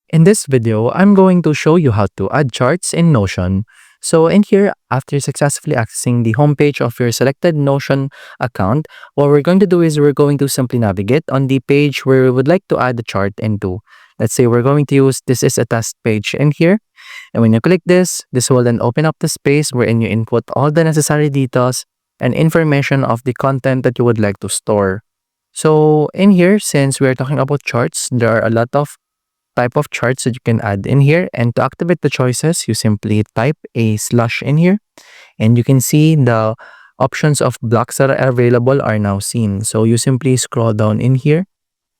In this video, I'm going to show you how to add charts in Notion. So in here, after successfully accessing the homepage of your selected Notion account, what we're going to do is we're going to simply navigate on the page where we would like to add the chart into. Let's say we're going to use this is a test page in here. And when you click this will then open up the space wherein you input all the necessary details and information of the content that you would like to store. So in here, since we're talking about charts, there are a lot of type of charts that you can add in here. And to activate the choices, you simply type a slash in here and you can see the options of blocks that are available are now seen. So you simply scroll down in here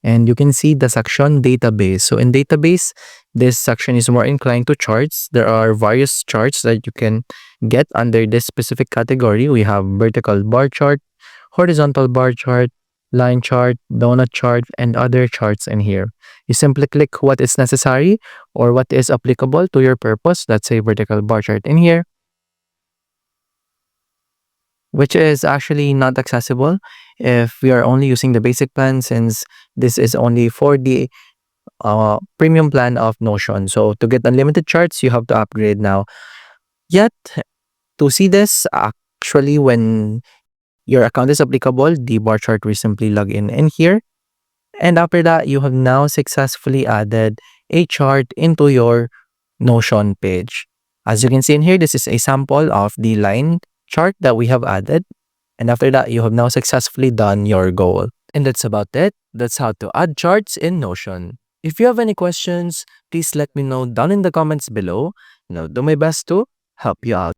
and you can see the section database. So in database, this section is more inclined to charts. There are various charts that you can get under this specific category. We have vertical bar chart, horizontal bar chart, line chart, donut chart, and other charts in here. You simply click what is necessary or what is applicable to your purpose. Let's say vertical bar chart in here, which is actually not accessible if we are only using the basic plan, since this is only for the premium plan of Notion. So to get unlimited charts, you have to upgrade now. Yet, to see this, actually when your account is applicable, the bar chart will simply log in here. And after that, you have now successfully added a chart into your Notion page. As you can see in here, this is a sample of the line chart that we have added. And after that, you have now successfully done your goal. And that's about it. That's how to add charts in Notion. If you have any questions, please let me know down in the comments below, and I'll do my best to help you out.